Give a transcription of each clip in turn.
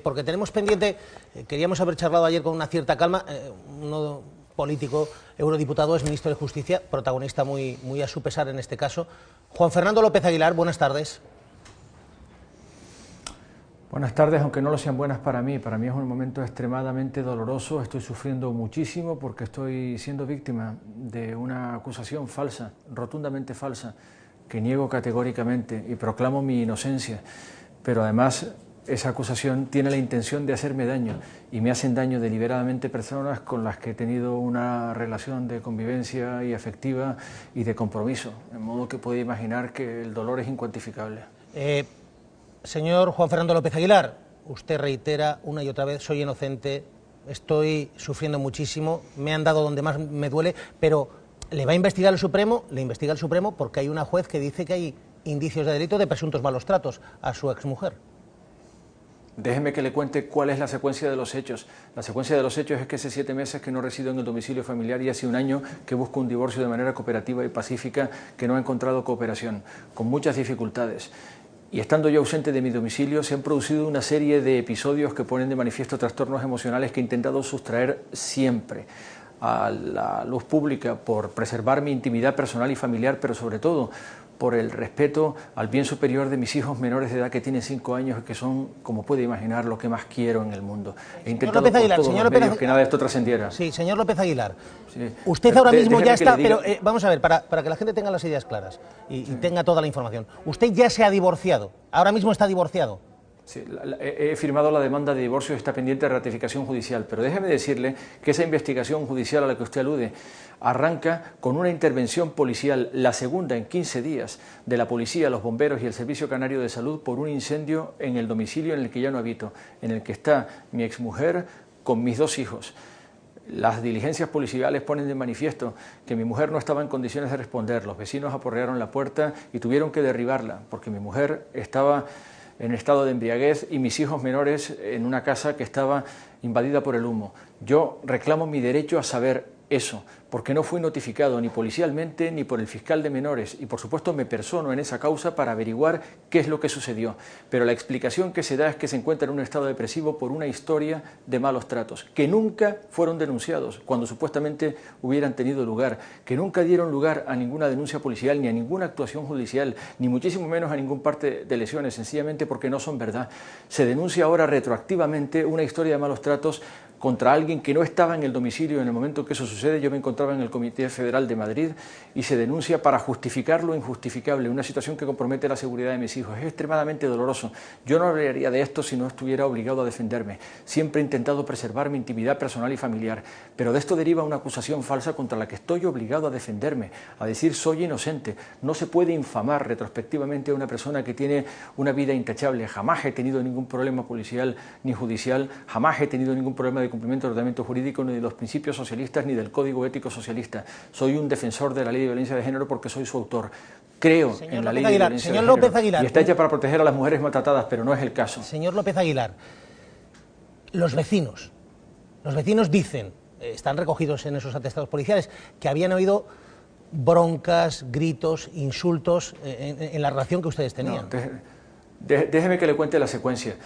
porque tenemos pendiente, queríamos haber charlado ayer con una cierta calma, uno político, eurodiputado, es ministro de Justicia, protagonista muy a su pesar en este caso. Juan Fernando López Aguilar, buenas tardes. Buenas tardes, aunque no lo sean buenas para mí es un momento extremadamente doloroso, estoy sufriendo muchísimo porque estoy siendo víctima de una acusación falsa, rotundamente falsa, que niego categóricamente y proclamo mi inocencia, pero además esa acusación tiene la intención de hacerme daño y me hacen daño deliberadamente personas con las que he tenido una relación de convivencia y afectiva y de compromiso, de modo que puede imaginar que el dolor es incuantificable. Señor Juan Fernando López Aguilar, usted reitera una y otra vez, soy inocente, estoy sufriendo muchísimo, me han dado donde más me duele, pero ¿le va a investigar el Supremo? Le investiga el Supremo porque hay una juez que dice que hay indicios de delito de presuntos malos tratos a su exmujer. Déjeme que le cuente cuál es la secuencia de los hechos. La secuencia de los hechos es que hace 7 meses que no resido en el domicilio familiar y hace 1 año que busco un divorcio de manera cooperativa y pacífica, que no ha encontrado cooperación, con muchas dificultades. Y estando yo ausente de mi domicilio, se han producido una serie de episodios que ponen de manifiesto trastornos emocionales que he intentado sustraer siempre a la luz pública por preservar mi intimidad personal y familiar, pero sobre todo por el respeto al bien superior de mis hijos menores de edad que tienen 5 años y que son, como puede imaginar, lo que más quiero en el mundo. He intentado por todos los medios que nada de esto trascendiera. Sí, señor López Aguilar, sí. Usted ahora mismo ya está, pero vamos a ver, para que la gente tenga las ideas claras y tenga toda la información. Usted ya se ha divorciado, ahora mismo está divorciado. Sí, he firmado la demanda de divorcio y está pendiente de ratificación judicial, pero déjeme decirle que esa investigación judicial a la que usted alude arranca con una intervención policial, la segunda en 15 días, de la policía, los bomberos y el Servicio Canario de Salud por un incendio en el domicilio en el que ya no habito, en el que está mi exmujer con mis 2 hijos. Las diligencias policiales ponen de manifiesto que mi mujer no estaba en condiciones de responder, los vecinos aporrearon la puerta y tuvieron que derribarla porque mi mujer estaba en estado de embriaguez y mis hijos menores en una casa que estaba invadida por el humo. Yo reclamo mi derecho a saber eso, porque no fui notificado ni policialmente ni por el fiscal de menores y por supuesto me persono en esa causa para averiguar qué es lo que sucedió. Pero la explicación que se da es que se encuentra en un estado depresivo por una historia de malos tratos, que nunca fueron denunciados cuando supuestamente hubieran tenido lugar, que nunca dieron lugar a ninguna denuncia policial ni a ninguna actuación judicial, ni muchísimo menos a ningún parte de lesiones, sencillamente porque no son verdad. Se denuncia ahora retroactivamente una historia de malos tratos contra alguien que no estaba en el domicilio en el momento que eso sucede. Yo me encontraba en el Comité Federal de Madrid y se denuncia para justificar lo injustificable, una situación que compromete la seguridad de mis hijos. Es extremadamente doloroso. Yo no hablaría de esto si no estuviera obligado a defenderme. Siempre he intentado preservar mi intimidad personal y familiar, pero de esto deriva una acusación falsa contra la que estoy obligado a defenderme, a decir soy inocente. No se puede infamar retrospectivamente a una persona que tiene una vida intachable. Jamás he tenido ningún problema policial ni judicial, jamás he tenido ningún problema de cumplimiento del ordenamiento jurídico, ni de los principios socialistas, ni del código ético socialista. Soy un defensor de la ley de violencia de género porque soy su autor. Creo en la ley de violencia de género y está hecha para proteger a las mujeres maltratadas, pero no es el caso. Señor López Aguilar, los vecinos dicen, están recogidos en esos atestados policiales, que habían oído broncas, gritos, insultos en la relación que ustedes tenían. No, déjeme que le cuente la secuencia.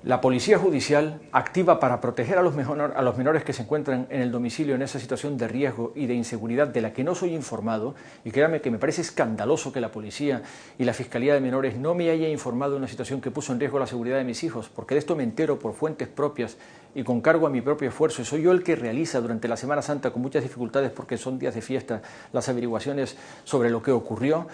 La Policía Judicial activa para proteger a los menores que se encuentran en el domicilio en esa situación de riesgo y de inseguridad de la que no soy informado, y créame que me parece escandaloso que la Policía y la Fiscalía de Menores no me haya informado de una situación que puso en riesgo la seguridad de mis hijos, porque de esto me entero por fuentes propias y con cargo a mi propio esfuerzo, y soy yo el que realiza durante la Semana Santa, con muchas dificultades porque son días de fiesta, las averiguaciones sobre lo que ocurrió.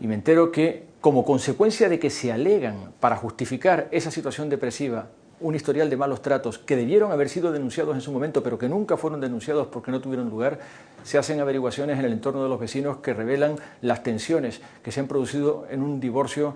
Y me entero que, como consecuencia de que se alegan para justificar esa situación depresiva un historial de malos tratos que debieron haber sido denunciados en su momento, pero que nunca fueron denunciados porque no tuvieron lugar, se hacen averiguaciones en el entorno de los vecinos que revelan las tensiones que se han producido en un divorcio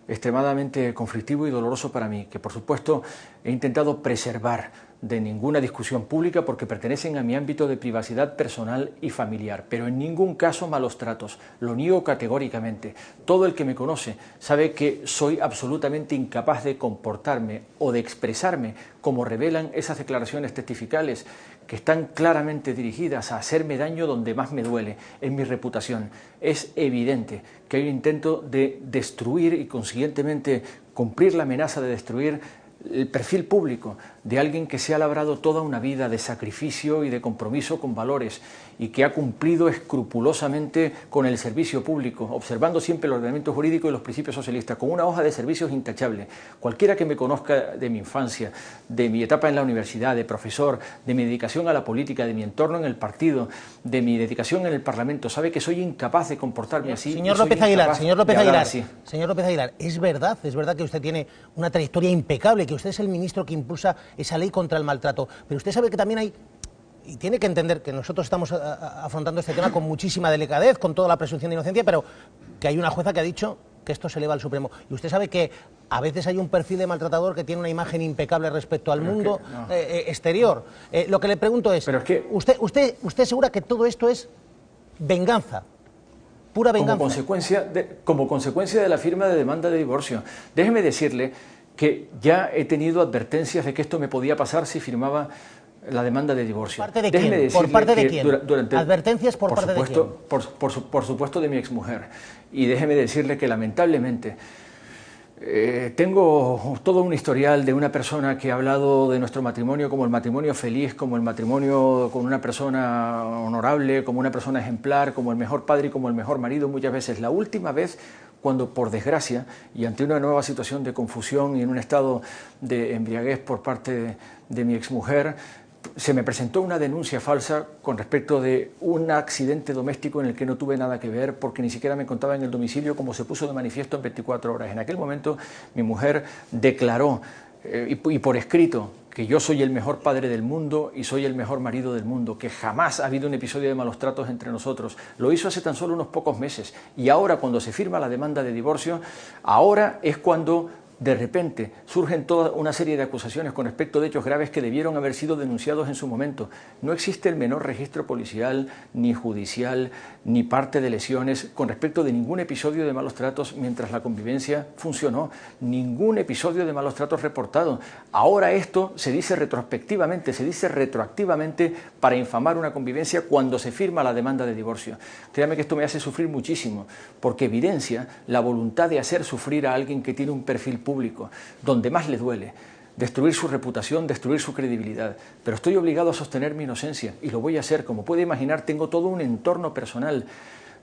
extremadamente conflictivo y doloroso para mí, que por supuesto he intentado preservar de ninguna discusión pública porque pertenecen a mi ámbito de privacidad personal y familiar, pero en ningún caso malos tratos, lo niego categóricamente. Todo el que me conoce sabe que soy absolutamente incapaz de comportarme o de expresarme como revelan esas declaraciones testificales que están claramente dirigidas a hacerme daño donde más me duele, en mi reputación. Es evidente que hay un intento de destruir y consiguientemente cumplir la amenaza de destruir el perfil público de alguien que se ha labrado toda una vida de sacrificio y de compromiso con valores y que ha cumplido escrupulosamente con el servicio público, observando siempre el ordenamiento jurídico y los principios socialistas, con una hoja de servicios intachable. Cualquiera que me conozca de mi infancia, de mi etapa en la universidad, de profesor, de mi dedicación a la política, de mi entorno en el partido, de mi dedicación en el Parlamento, sabe que soy incapaz de comportarme así. Señor López Aguilar, señor López Aguilar, es verdad que usted tiene una trayectoria impecable, que usted es el ministro que impulsa esa ley contra el maltrato, pero usted sabe que también hay, y tiene que entender que nosotros estamos afrontando este tema con muchísima delicadez, con toda la presunción de inocencia, pero que hay una jueza que ha dicho que esto se eleva al Supremo. Y usted sabe que a veces hay un perfil de maltratador que tiene una imagen impecable respecto al mundo exterior. Lo que le pregunto es, ¿usted asegura que todo esto es venganza? Pura venganza. Como consecuencia de la firma de demanda de divorcio. Déjeme decirle que ya he tenido advertencias de que esto me podía pasar si firmaba la demanda de divorcio. ¿Por parte de quién? ¿Por parte de quién? ¿Advertencias por parte de quién? Por supuesto de mi exmujer. Y déjeme decirle que lamentablemente tengo todo un historial de una persona que ha hablado de nuestro matrimonio como el matrimonio feliz, como el matrimonio con una persona honorable, como una persona ejemplar, como el mejor padre y como el mejor marido muchas veces. La última vez cuando, por desgracia, y ante una nueva situación de confusión y en un estado de embriaguez por parte de mi exmujer, se me presentó una denuncia falsa con respecto de un accidente doméstico en el que no tuve nada que ver porque ni siquiera me encontraba en el domicilio, como se puso de manifiesto en 24 horas. En aquel momento mi mujer declaró y por escrito que yo soy el mejor padre del mundo y soy el mejor marido del mundo, que jamás ha habido un episodio de malos tratos entre nosotros. Lo hizo hace tan solo unos pocos meses y ahora, cuando se firma la demanda de divorcio, ahora es cuando de repente surgen toda una serie de acusaciones con respecto de hechos graves que debieron haber sido denunciados en su momento. No existe el menor registro policial, ni judicial, ni parte de lesiones con respecto de ningún episodio de malos tratos mientras la convivencia funcionó. Ningún episodio de malos tratos reportado. Ahora esto se dice retrospectivamente, se dice retroactivamente para infamar una convivencia cuando se firma la demanda de divorcio. Créame que esto me hace sufrir muchísimo, porque evidencia la voluntad de hacer sufrir a alguien que tiene un perfil público, donde más le duele, destruir su reputación, destruir su credibilidad. Pero estoy obligado a sostener mi inocencia y lo voy a hacer. Como puede imaginar, tengo todo un entorno personal,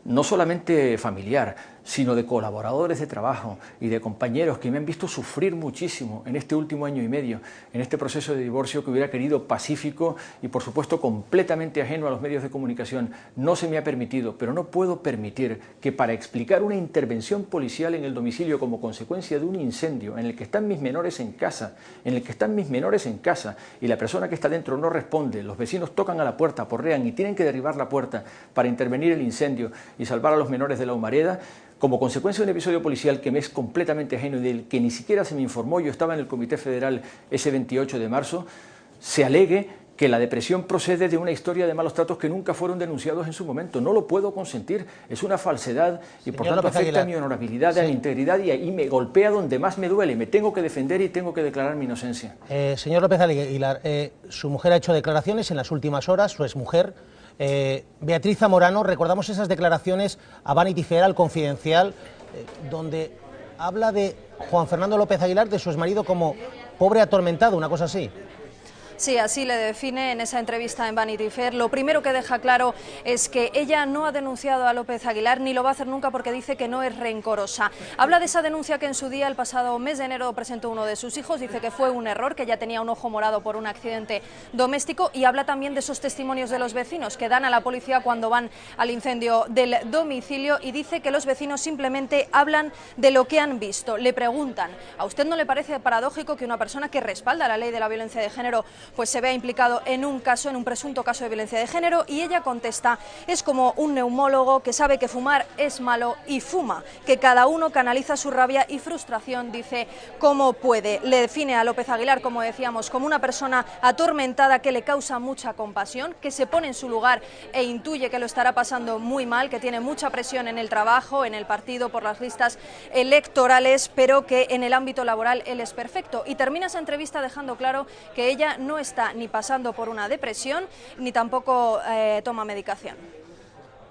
no solamente familiar, sino de colaboradores de trabajo y de compañeros que me han visto sufrir muchísimo en este último año y medio, en este proceso de divorcio que hubiera querido pacífico y, por supuesto, completamente ajeno a los medios de comunicación. No se me ha permitido, pero no puedo permitir que para explicar una intervención policial en el domicilio como consecuencia de un incendio en el que están mis menores en casa, y la persona que está dentro no responde, los vecinos tocan a la puerta, aporrean y tienen que derribar la puerta para intervenir el incendio y salvar a los menores de la humareda, como consecuencia de un episodio policial que me es completamente ajeno y del que ni siquiera se me informó, yo estaba en el Comité Federal ese 28 de marzo, se alegue que la depresión procede de una historia de malos tratos que nunca fueron denunciados en su momento. No lo puedo consentir, es una falsedad y por tanto afecta a mi honorabilidad, a mi integridad y me golpea donde más me duele. Me tengo que defender y tengo que declarar mi inocencia. Señor López Aguilar, su mujer ha hecho declaraciones en las últimas horas, su exmujer, Beatriz Zamorano. Recordamos esas declaraciones a Vanity Fair, al Confidencial, donde habla de Juan Fernando López Aguilar, de su exmarido, como pobre atormentado, una cosa así. Sí, así le define en esa entrevista en Vanity Fair. Lo primero que deja claro es que ella no ha denunciado a López Aguilar ni lo va a hacer nunca porque dice que no es rencorosa. Habla de esa denuncia que en su día, el pasado mes de enero, presentó uno de sus hijos. Dice que fue un error, que ella tenía un ojo morado por un accidente doméstico, y habla también de esos testimonios de los vecinos que dan a la policía cuando van al incendio del domicilio, y dice que los vecinos simplemente hablan de lo que han visto. Le preguntan: ¿a usted no le parece paradójico que una persona que respalda la ley de la violencia de género pues se vea implicado en un presunto caso de violencia de género? Y ella contesta: es como un neumólogo que sabe que fumar es malo y fuma, que cada uno canaliza su rabia y frustración, dice, como puede. Le define a López Aguilar, como decíamos, como una persona atormentada que le causa mucha compasión, que se pone en su lugar e intuye que lo estará pasando muy mal, que tiene mucha presión en el trabajo, en el partido, por las listas electorales, pero que en el ámbito laboral él es perfecto. Y termina esa entrevista dejando claro que ella no está ni pasando por una depresión, ni tampoco toma medicación.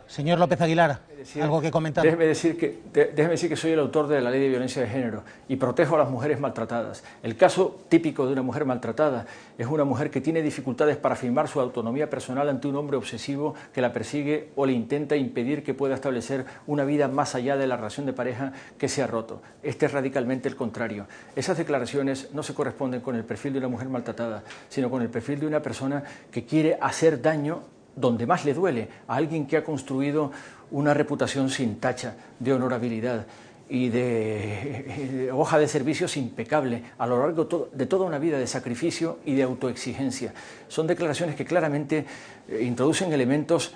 Señor López Aguilar, ¿algo que comentar? Déjeme decir que soy el autor de la Ley de Violencia de Género y protejo a las mujeres maltratadas. El caso típico de una mujer maltratada es una mujer que tiene dificultades para afirmar su autonomía personal ante un hombre obsesivo que la persigue o le intenta impedir que pueda establecer una vida más allá de la relación de pareja que se ha roto. Este es radicalmente el contrario. Esas declaraciones no se corresponden con el perfil de una mujer maltratada, sino con el perfil de una persona que quiere hacer daño donde más le duele, a alguien que ha construido una reputación sin tacha, de honorabilidad y de hoja de servicios impecable a lo largo de toda una vida de sacrificio y de autoexigencia. Son declaraciones que claramente introducen elementos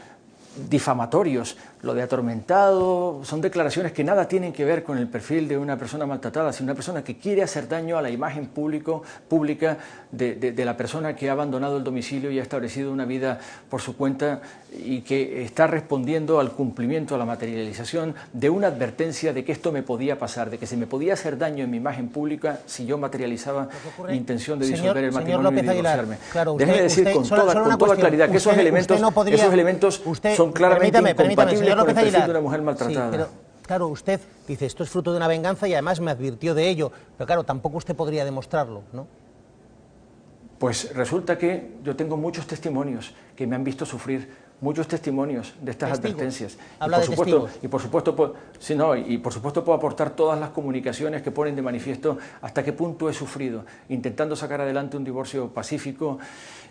difamatorios, lo de atormentado, son declaraciones que nada tienen que ver con el perfil de una persona maltratada, sino una persona que quiere hacer daño a la imagen pública de la persona que ha abandonado el domicilio y ha establecido una vida por su cuenta y que está respondiendo al cumplimiento, a la materialización de una advertencia de que esto me podía pasar, de que se me podía hacer daño en mi imagen pública si yo materializaba mi intención de disolver el matrimonio y divorciarme. Claro, déjeme decir con toda claridad que esos elementos son claramente incompatibles con el perfil de una mujer maltratada. Sí, pero claro, usted dice, esto es fruto de una venganza y además me advirtió de ello, pero claro, tampoco usted podría demostrarlo, ¿no? Pues resulta que yo tengo muchos testimonios que me han visto sufrir, muchos testimonios de estas advertencias. Habla de testigos. Y por supuesto puedo aportar todas las comunicaciones que ponen de manifiesto hasta qué punto he sufrido, intentando sacar adelante un divorcio pacífico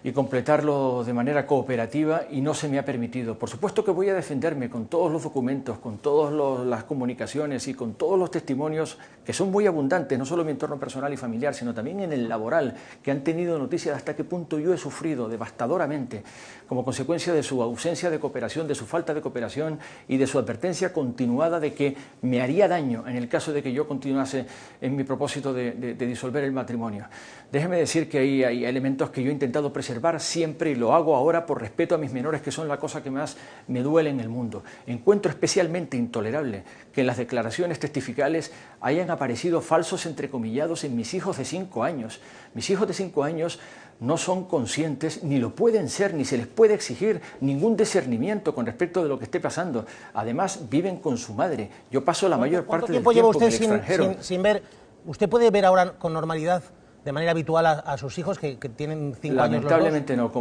y completarlo de manera cooperativa y no se me ha permitido. Por supuesto que voy a defenderme con todos los documentos, con todas las comunicaciones y con todos los testimonios que son muy abundantes, no solo en mi entorno personal y familiar, sino también en el laboral, que han tenido noticias de hasta qué punto yo he sufrido devastadoramente como consecuencia de su ausencia de cooperación, de su falta de cooperación y de su advertencia continuada de que me haría daño en el caso de que yo continuase en mi propósito de disolver el matrimonio. Déjeme decir que hay elementos que yo he intentado preservar siempre y lo hago ahora por respeto a mis menores, que son la cosa que más me duele en el mundo. Encuentro especialmente intolerable que en las declaraciones testificales hayan aparecido falsos entrecomillados en mis hijos de 5 años. Mis hijos de 5 años no son conscientes, ni lo pueden ser, ni se les puede exigir ningún discernimiento con respecto de lo que esté pasando. Además, viven con su madre. Yo paso la mayor parte del tiempo en el extranjero. Sin ver? ¿Usted puede ver ahora con normalidad, de manera habitual, a sus hijos que tienen 5 años los dos? Lamentablemente no,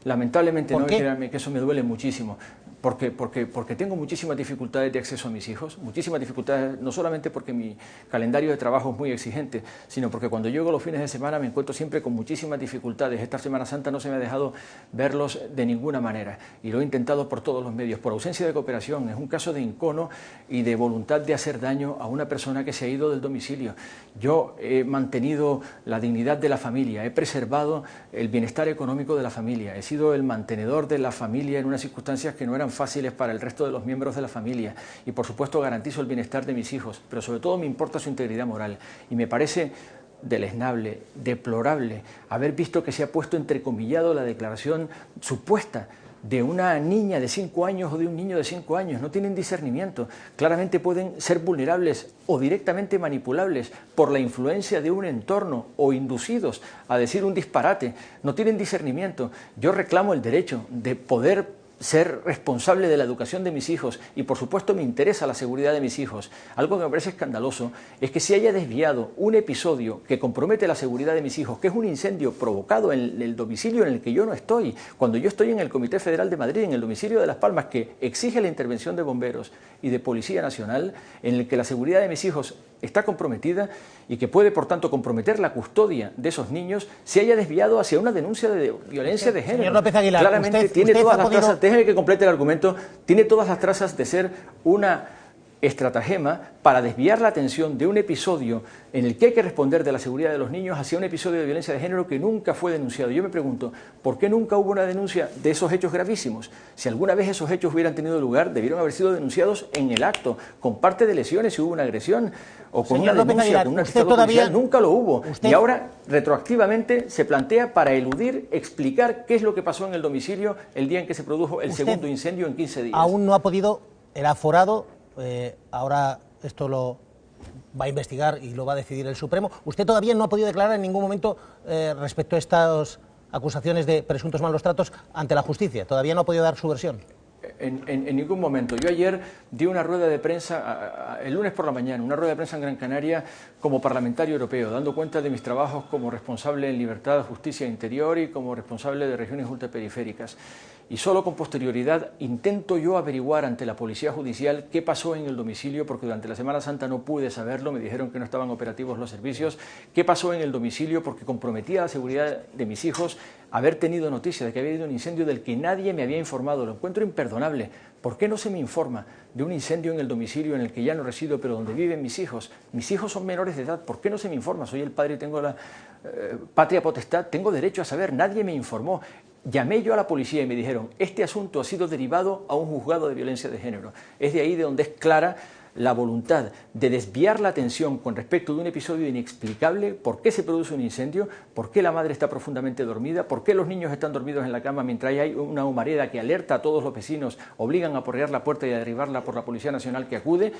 lamentablemente no, y créanme que eso me duele muchísimo. Porque tengo muchísimas dificultades de acceso a mis hijos, muchísimas dificultades, no solamente porque mi calendario de trabajo es muy exigente, sino porque cuando llego los fines de semana me encuentro siempre con muchísimas dificultades. Esta Semana Santa no se me ha dejado verlos de ninguna manera y lo he intentado por todos los medios, por ausencia de cooperación. Es un caso de encono y de voluntad de hacer daño a una persona que se ha ido del domicilio. Yo he mantenido la dignidad de la familia, he preservado el bienestar económico de la familia, he sido el mantenedor de la familia en unas circunstancias que no eran fáciles para el resto de los miembros de la familia y por supuesto garantizo el bienestar de mis hijos, pero sobre todo me importa su integridad moral y me parece deleznable, deplorable haber visto que se ha puesto entrecomillado la declaración supuesta de una niña de 5 años o de un niño de 5 años. No tienen discernimiento, claramente pueden ser vulnerables o directamente manipulables por la influencia de un entorno o inducidos a decir un disparate. No tienen discernimiento. Yo reclamo el derecho de poder ser responsable de la educación de mis hijos y por supuesto me interesa la seguridad de mis hijos. Algo que me parece escandaloso es que se haya desviado un episodio que compromete la seguridad de mis hijos, que es un incendio provocado en el domicilio en el que yo no estoy, cuando yo estoy en el Comité Federal de Madrid, en el domicilio de Las Palmas, que exige la intervención de bomberos y de Policía Nacional, en el que la seguridad de mis hijos está comprometida y que puede, por tanto, comprometer la custodia de esos niños, se haya desviado hacia una denuncia de violencia de género. Señor López Aguilar, claramente tiene todas las trazas, déjeme que complete el argumento, tiene todas las trazas de ser una estratagema para desviar la atención de un episodio en el que hay que responder de la seguridad de los niños hacia un episodio de violencia de género que nunca fue denunciado. Yo me pregunto, ¿por qué nunca hubo una denuncia de esos hechos gravísimos? Si alguna vez esos hechos hubieran tenido lugar, debieron haber sido denunciados en el acto, con parte de lesiones si hubo una agresión, o con una denuncia, con un atestado policial. Nunca lo hubo. Y ahora, retroactivamente, se plantea para eludir explicar qué es lo que pasó en el domicilio el día en que se produjo el segundo incendio en 15 días. Aún no ha podido, el aforado, ahora esto lo va a investigar y lo va a decidir el Supremo. Usted todavía no ha podido declarar en ningún momento respecto a estas acusaciones de presuntos malos tratos ante la justicia. Todavía no ha podido dar su versión. En ningún momento. Yo ayer di una rueda de prensa, el lunes por la mañana, una rueda de prensa en Gran Canaria como parlamentario europeo, dando cuenta de mis trabajos como responsable en Libertad, Justicia e Interior y como responsable de regiones ultraperiféricas. Y solo con posterioridad intento yo averiguar ante la Policía Judicial qué pasó en el domicilio, porque durante la Semana Santa no pude saberlo, me dijeron que no estaban operativos los servicios, qué pasó en el domicilio, porque comprometía la seguridad de mis hijos haber tenido noticia de que había habido un incendio del que nadie me había informado. Lo encuentro imperdonable. ¿Por qué no se me informa de un incendio en el domicilio en el que ya no resido, pero donde viven mis hijos? Mis hijos son menores de edad. ¿Por qué no se me informa? Soy el padre y tengo la patria potestad. Tengo derecho a saber. Nadie me informó. Llamé yo a la policía y me dijeron, este asunto ha sido derivado a un juzgado de violencia de género. Es de ahí de donde es clara la voluntad de desviar la atención con respecto de un episodio inexplicable, por qué se produce un incendio, por qué la madre está profundamente dormida, por qué los niños están dormidos en la cama mientras hay una humareda que alerta a todos los vecinos, obligan a aporrear la puerta y a derribarla por la Policía Nacional que acude,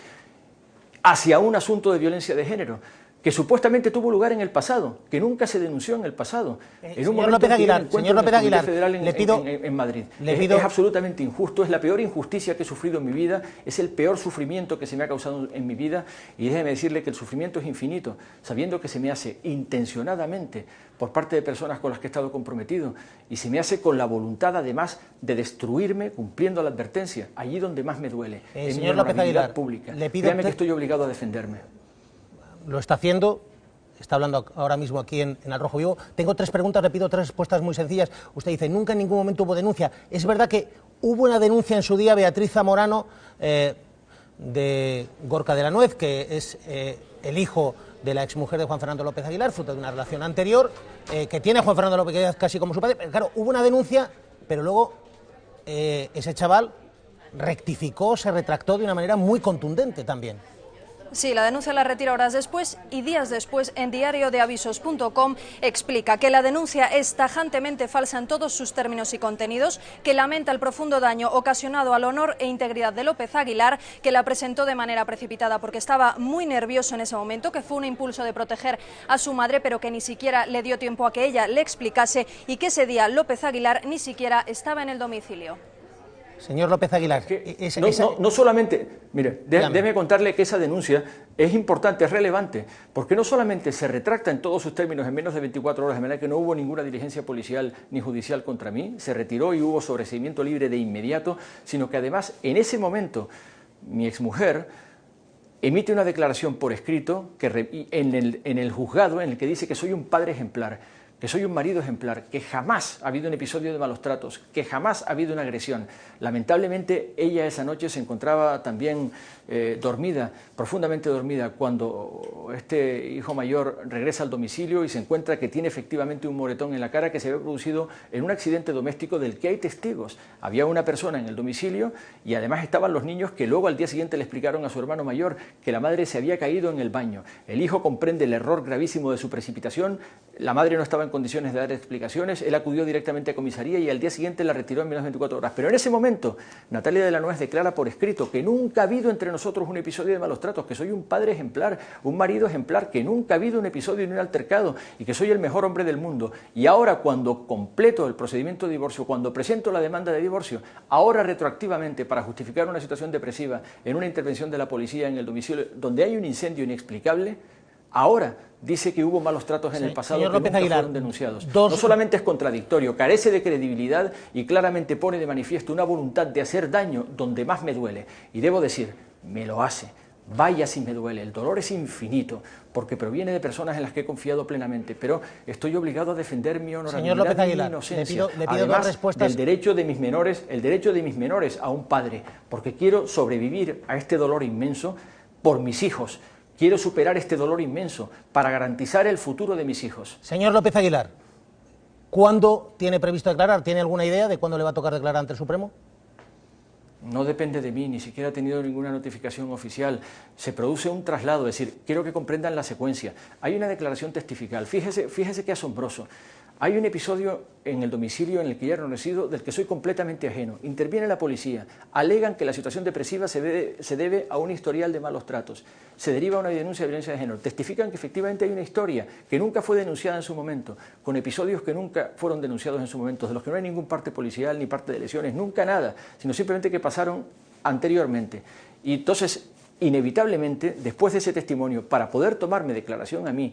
hacia un asunto de violencia de género que supuestamente tuvo lugar en el pasado, que nunca se denunció en el pasado. En un momento señor López Aguilar, federal le pido, en Madrid. Es absolutamente injusto, es la peor injusticia que he sufrido en mi vida, es el peor sufrimiento que se me ha causado en mi vida, y déjeme decirle que el sufrimiento es infinito, sabiendo que se me hace intencionadamente por parte de personas con las que he estado comprometido, y se me hace con la voluntad además de destruirme cumpliendo la advertencia, allí donde más me duele, en mi honorabilidad pública. Créame que estoy obligado a defenderme. Lo está haciendo, está hablando ahora mismo aquí en Al Rojo Vivo. Tengo 3 preguntas, le pido 3 respuestas muy sencillas. Usted dice, nunca en ningún momento hubo denuncia. ¿Es verdad que hubo una denuncia en su día, Beatriz Zamorano, de Gorka de la Nuez, que es el hijo de la exmujer de Juan Fernando López Aguilar, fruto de una relación anterior, que tiene a Juan Fernando López Aguilar casi como su padre? Pero claro, hubo una denuncia, pero luego ese chaval rectificó, se retractó de una manera muy contundente también. Sí, la denuncia la retira horas después y días después en diariodeavisos.com explica que la denuncia es tajantemente falsa en todos sus términos y contenidos, que lamenta el profundo daño ocasionado al honor e integridad de López Aguilar, que la presentó de manera precipitada porque estaba muy nervioso en ese momento, que fue un impulso de proteger a su madre, pero que ni siquiera le dio tiempo a que ella le explicase, y que ese día López Aguilar ni siquiera estaba en el domicilio. Señor López Aguilar, no solamente, mire, déjeme contarle que esa denuncia es importante, es relevante, porque no solamente se retracta en todos sus términos en menos de 24 horas, de manera que no hubo ninguna diligencia policial ni judicial contra mí, se retiró y hubo sobreseimiento libre de inmediato, sino que además en ese momento mi exmujer emite una declaración por escrito en el juzgado en el que dice que soy un padre ejemplar, que soy un marido ejemplar, que jamás ha habido un episodio de malos tratos, que jamás ha habido una agresión. Lamentablemente ella esa noche se encontraba también dormida, profundamente dormida, cuando este hijo mayor regresa al domicilio y se encuentra que tiene efectivamente un moretón en la cara que se había producido en un accidente doméstico del que hay testigos. Había una persona en el domicilio y además estaban los niños que luego al día siguiente le explicaron a su hermano mayor que la madre se había caído en el baño. El hijo comprende el error gravísimo de su precipitación, la madre no estaba en condiciones de dar explicaciones, él acudió directamente a comisaría y al día siguiente la retiró en menos de 24 horas. Pero en ese momento, Natalia de la Nuez declara por escrito que nunca ha habido entre nosotros un episodio de malos tratos, que soy un padre ejemplar, un marido ejemplar, que nunca ha habido un episodio ni un altercado y que soy el mejor hombre del mundo. Y ahora, cuando completo el procedimiento de divorcio, cuando presento la demanda de divorcio, ahora retroactivamente, para justificar una situación depresiva en una intervención de la policía en el domicilio donde hay un incendio inexplicable, ahora dice que hubo malos tratos en el pasado que nunca fueron denunciados. No solamente es contradictorio, carece de credibilidad y claramente pone de manifiesto una voluntad de hacer daño donde más me duele. Y debo decir, me lo hace. Vaya si me duele, el dolor es infinito, porque proviene de personas en las que he confiado plenamente, pero estoy obligado a defender mi honorabilidad y mi inocencia, le pido dos respuestas. El derecho de mis menores a un padre, porque quiero sobrevivir a este dolor inmenso por mis hijos. Quiero superar este dolor inmenso para garantizar el futuro de mis hijos. Señor López Aguilar, ¿cuándo tiene previsto declarar? ¿Tiene alguna idea de cuándo le va a tocar declarar ante el Supremo? No depende de mí, ni siquiera he tenido ninguna notificación oficial. Se produce un traslado, es decir, quiero que comprendan la secuencia. Hay una declaración testifical. Fíjese qué asombroso. Hay un episodio en el domicilio en el que ya no resido del que soy completamente ajeno. Interviene la policía, alegan que la situación depresiva se debe a un historial de malos tratos. Se deriva a una denuncia de violencia de género. Testifican que efectivamente hay una historia que nunca fue denunciada en su momento, con episodios que nunca fueron denunciados en su momento, de los que no hay ningún parte policial ni parte de lesiones, nunca nada, sino simplemente que pasaron anteriormente. Y entonces, inevitablemente, después de ese testimonio, para poder tomarme declaración a mí,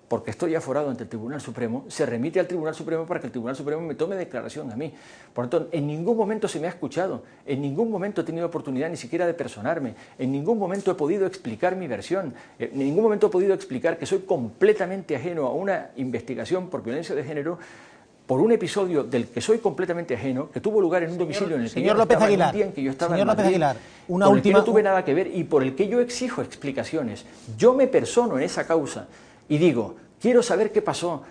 porque estoy aforado ante el Tribunal Supremo, se remite al Tribunal Supremo para que el Tribunal Supremo me tome declaración a mí. Por lo tanto, en ningún momento se me ha escuchado, en ningún momento he tenido oportunidad ni siquiera de personarme, en ningún momento he podido explicar mi versión, en ningún momento he podido explicar que soy completamente ajeno a una investigación por violencia de género, por un episodio del que soy completamente ajeno, que tuvo lugar en un domicilio en el que yo estaba, en un día en que yo estaba en Madrid, con el que no tuve nada que ver y por el que yo exijo explicaciones. Yo me persono en esa causa y digo, quiero saber qué pasó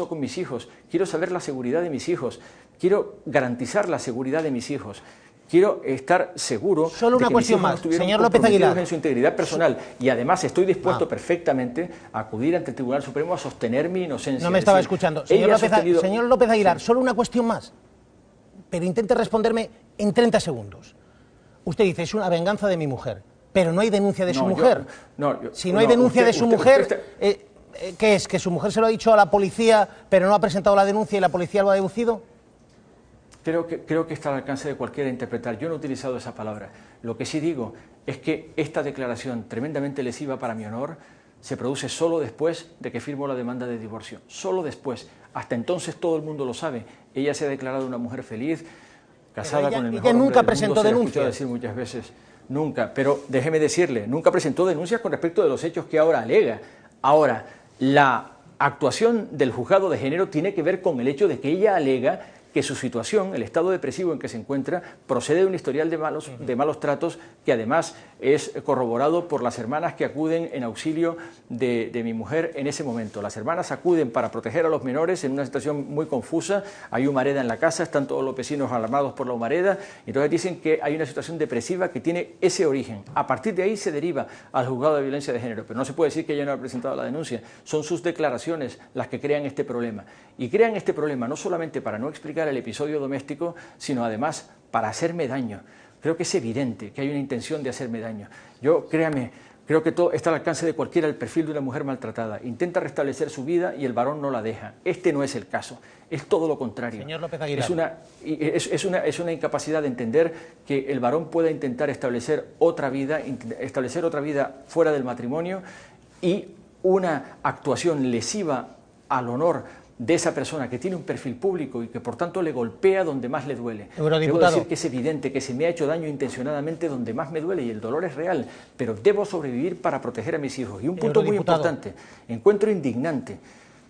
con mis hijos, quiero saber la seguridad de mis hijos, quiero garantizar la seguridad de mis hijos. Quiero estar seguro solo una de que cuestión mis hijos más, no estuvieron señor López Aguilar, en su integridad personal y además estoy dispuesto perfectamente a acudir ante el Tribunal Supremo a sostener mi inocencia. No me estaba escuchando. Señor López Aguilar, sí. Solo una cuestión más, pero intente responderme en 30 segundos. Usted dice, es una venganza de mi mujer, pero no hay denuncia de su mujer. Si no hay denuncia de su mujer, ¿qué es? ¿Que su mujer se lo ha dicho a la policía, pero no ha presentado la denuncia y la policía lo ha deducido? Creo que está al alcance de cualquiera interpretar. Yo no he utilizado esa palabra. Lo que sí digo es que esta declaración tremendamente lesiva para mi honor se produce solo después de que firmo la demanda de divorcio. Solo después. Hasta entonces todo el mundo lo sabe. Ella se ha declarado una mujer feliz, casada con el mejor hombre nunca del presentó mundo, denuncia. Se lo he escuchado decir muchas veces. Nunca. Pero déjeme decirle, nunca presentó denuncias con respecto de los hechos que ahora alega. Ahora, la actuación del juzgado de género tiene que ver con el hecho de que ella alega que su situación, el estado depresivo en que se encuentra, procede de un historial de malos tratos que además es corroborado por las hermanas que acuden en auxilio de mi mujer en ese momento. Las hermanas acuden para proteger a los menores en una situación muy confusa, hay humareda en la casa, están todos los vecinos alarmados por la humareda, y entonces dicen que hay una situación depresiva que tiene ese origen. A partir de ahí se deriva al juzgado de violencia de género, pero no se puede decir que ella no ha presentado la denuncia, son sus declaraciones las que crean este problema. Y crean este problema no solamente para no explicar el episodio doméstico, sino además para hacerme daño. Creo que es evidente que hay una intención de hacerme daño. Yo, créame, creo que todo está al alcance de cualquiera el perfil de una mujer maltratada. Intenta restablecer su vida y el varón no la deja. Este no es el caso, es todo lo contrario. Señor López Aguilar. Es una incapacidad de entender que el varón pueda intentar establecer otra vida fuera del matrimonio y una actuación lesiva al honor de esa persona que tiene un perfil público y que por tanto le golpea donde más le duele. Debo decir que es evidente que se me ha hecho daño intencionadamente donde más me duele y el dolor es real, pero debo sobrevivir para proteger a mis hijos. Y un punto muy importante, encuentro indignante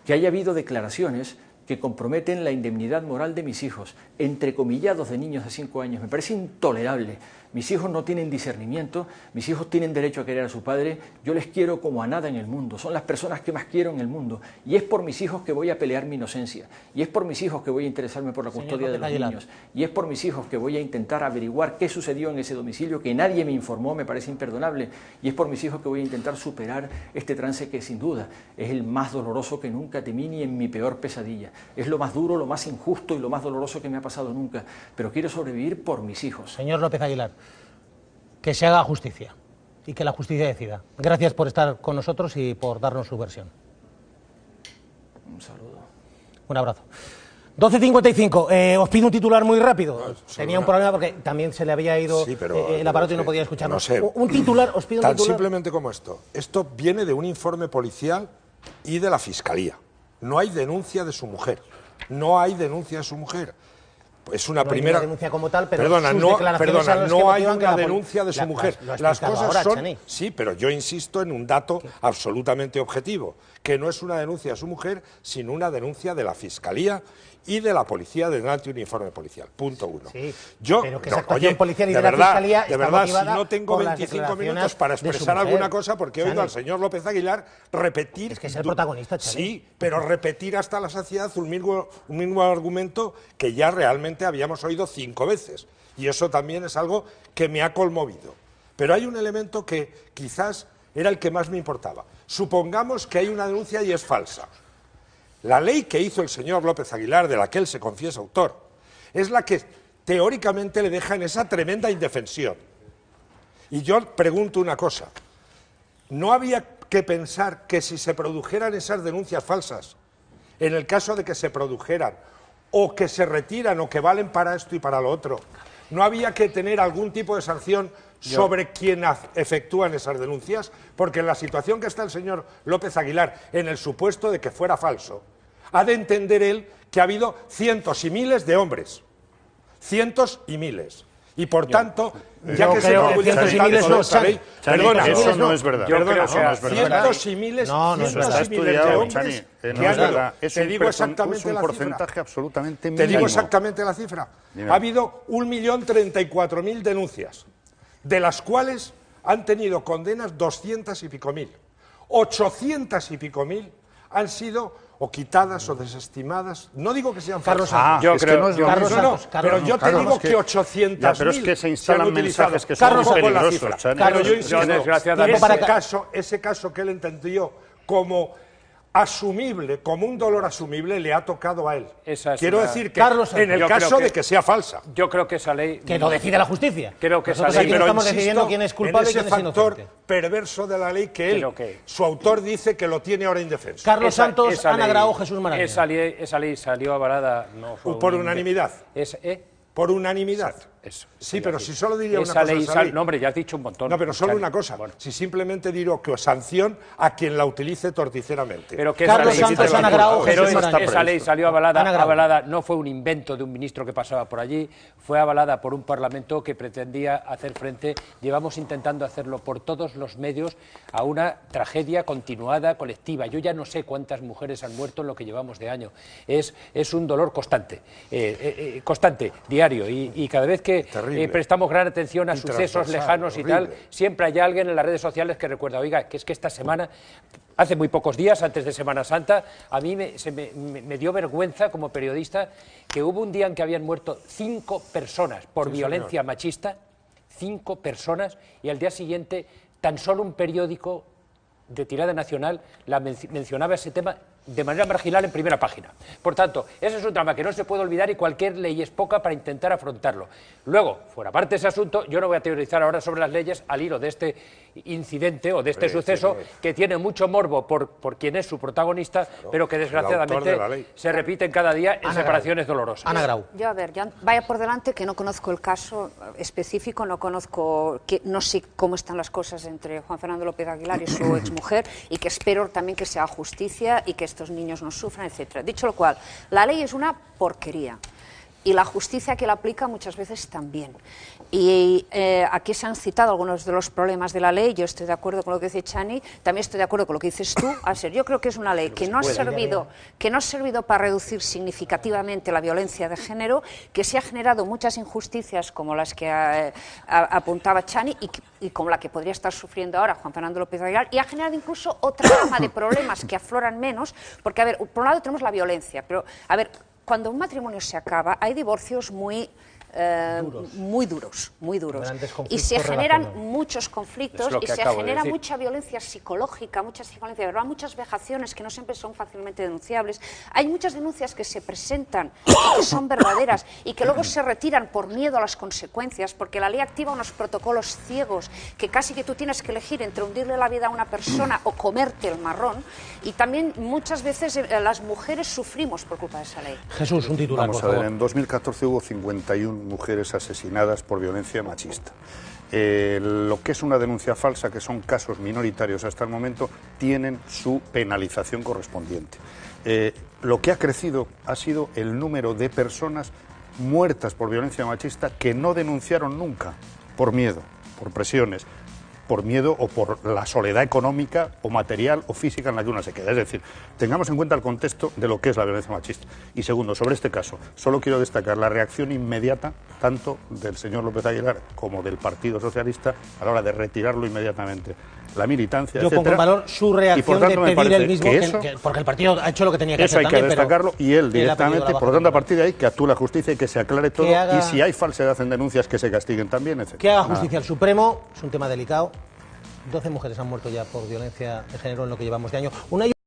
que haya habido declaraciones que comprometen la indemnidad moral de mis hijos, entrecomillados de niños de 5 años. Me parece intolerable. Mis hijos no tienen discernimiento, mis hijos tienen derecho a querer a su padre, yo les quiero como a nada en el mundo, son las personas que más quiero en el mundo, y es por mis hijos que voy a pelear mi inocencia, y es por mis hijos que voy a interesarme por la custodia de los niños, y es por mis hijos que voy a intentar averiguar qué sucedió en ese domicilio, que nadie me informó, me parece imperdonable, y es por mis hijos que voy a intentar superar este trance que sin duda es el más doloroso que nunca temí ni en mi peor pesadilla. Es lo más duro, lo más injusto y lo más doloroso que me ha pasado nunca, pero quiero sobrevivir por mis hijos. Señor López Aguilar, que se haga justicia y que la justicia decida. Gracias por estar con nosotros y por darnos su versión. Un saludo. Un abrazo. 12:55. Os pido un titular muy rápido. Tenía un problema porque también se le había ido el aparato y no podía escucharnos. No sé, un titular, os pido un tan titular. Simplemente como esto. Esto viene de un informe policial y de la Fiscalía. No hay denuncia de su mujer. No hay denuncia de su mujer. Es una primera hay una denuncia como tal, pero no hay una denuncia de su mujer. Las cosas ahora, son Chani. Sí, pero yo insisto en un dato absolutamente objetivo, que no es una denuncia de su mujer, sino una denuncia de la Fiscalía y de la policía delante de un informe policial. Punto 1. Sí, yo, pero que esa actuación policial y de la Fiscalía de verdad, si no tengo 25 minutos para expresar alguna cosa, porque he oído al señor López Aguilar repetir... Es que es el protagonista, Chani. Sí, pero repetir hasta la saciedad un mismo argumento que ya realmente habíamos oído 5 veces. Y eso también es algo que me ha conmovido. Pero hay un elemento que quizás era el que más me importaba. Supongamos que hay una denuncia y es falsa. La ley que hizo el señor López Aguilar, de la que él se confiesa autor, es la que teóricamente le deja en esa tremenda indefensión. Y yo pregunto una cosa, ¿no había que pensar que si se produjeran esas denuncias falsas, en el caso de que se produjeran, o que se retiran, o que valen para esto y para lo otro, no había que tener algún tipo de sanción sobre quien efectúan esas denuncias? Porque en la situación que está el señor López Aguilar, en el supuesto de que fuera falso, ha de entender él que ha habido cientos y miles de hombres, cientos y miles. Y por tanto, ya que se produce tanto de esa ley, perdona, eso no es verdad. Perdona, cientos y miles, no es verdad. de hombres que han ido. Te digo exactamente la porcentaje absolutamente mínimo. Te digo exactamente la cifra. Ha habido 1.034.000 denuncias, de las cuales han tenido condenas 200 y pico mil. 800 y pico mil han sido o quitadas o desestimadas. No digo que sean Carlos falsas. Santos. Pero yo te digo que 800.000 pero es que se instalan mensajes que son muy peligrosos, peligrosos, Chani. Pero yo insisto, desgraciadamente, ese caso que él entendió como asumible, como un dolor asumible, le ha tocado a él. Quiero decir que en el caso de que sea falsa. Yo creo que esa ley... Que lo decide la justicia. Creo que nosotros esa ley... aquí no estamos decidiendo quién es culpable y quién es inocente. En ese factor perverso de la ley que él, su autor, dice que lo tiene ahora indefenso. Carlos Santos, Ana Grau, Jesús Marañón. Esa ley salió avalada... No fue por unanimidad. Por unanimidad. Eso. Sí, pero si solo diría esa una cosa... No, hombre, ya has dicho un montón. No, pero solo una cosa. Bueno. Si simplemente digo que sanción a quien la utilice torticeramente. Pero que Carlos Santos, Ana Grau, pero Jesús Marañón. esa ley salió avalada, no fue un invento de un ministro que pasaba por allí, fue avalada por un Parlamento que pretendía hacer frente, llevamos intentando hacerlo por todos los medios, a una tragedia continuada, colectiva. Yo ya no sé cuántas mujeres han muerto en lo que llevamos de año. Es un dolor constante, diario, y cada vez que prestamos gran atención a sucesos lejanos y tal, siempre hay alguien en las redes sociales que recuerda, oiga, que es que esta semana, hace muy pocos días, antes de Semana Santa, a mí me dio vergüenza como periodista que hubo un día en que habían muerto 5 personas por violencia machista, 5 personas, y al día siguiente tan solo un periódico de tirada nacional mencionaba ese tema de manera marginal en primera página. Por tanto, ese es un drama que no se puede olvidar y cualquier ley es poca para intentar afrontarlo. Luego, fuera parte de ese asunto, yo no voy a teorizar ahora sobre las leyes al hilo de este incidente o de este suceso que tiene mucho morbo por quien es su protagonista, pero que desgraciadamente se repiten cada día en separaciones dolorosas. Ana Grau. Yo, a ver, vaya por delante que no conozco el caso específico, no sé cómo están las cosas entre Juan Fernando López Aguilar y su exmujer, y que espero también que se haga justicia y que estos niños no sufran, etcétera. Dicho lo cual, la ley es una porquería y la justicia que la aplica muchas veces también. Y aquí se han citado algunos de los problemas de la ley. Yo estoy de acuerdo con lo que dice Chani, también estoy de acuerdo con lo que dices tú. Yo creo que es una ley que no ha servido para reducir significativamente la violencia de género, que se ha generado muchas injusticias como las que apuntaba Chani y como la que podría estar sufriendo ahora Juan Fernando López Aguilar, y ha generado incluso otra gama de problemas que afloran menos, porque, a ver, por un lado tenemos la violencia, pero, a ver, cuando un matrimonio se acaba, hay divorcios muy duros. Y se generan muchos conflictos y se genera mucha violencia psicológica, muchas vejaciones que no siempre son fácilmente denunciables. Hay muchas denuncias que se presentan y que son verdaderas y que luego se retiran por miedo a las consecuencias, porque la ley activa unos protocolos ciegos que casi que tú tienes que elegir entre hundirle la vida a una persona o comerte el marrón, y también muchas veces las mujeres sufrimos por culpa de esa ley. Jesús, un titular, por favor. En 2014 hubo 51 mujeres asesinadas por violencia machista. Lo que es una denuncia falsa, que son casos minoritarios hasta el momento, tienen su penalización correspondiente. Lo que ha crecido ha sido el número de personas muertas por violencia machista que no denunciaron nunca, por miedo, por presiones, por miedo o por la soledad económica o material o física en la que una se queda. Es decir, tengamos en cuenta el contexto de lo que es la violencia machista. Y segundo, sobre este caso, solo quiero destacar la reacción inmediata, tanto del señor López Aguilar como del Partido Socialista, a la hora de retirarlo inmediatamente. La militancia, yo pongo en valor su reacción de pedir el mismo, porque el partido ha hecho lo que tenía que hacer también. Eso hay que destacarlo, y él directamente, por lo tanto, a partir de ahí, que actúe la justicia y que se aclare todo, y si hay falsedad en denuncias, que se castiguen también, etc. Que haga justicia el Supremo, es un tema delicado. 12 mujeres han muerto ya por violencia de género en lo que llevamos de año.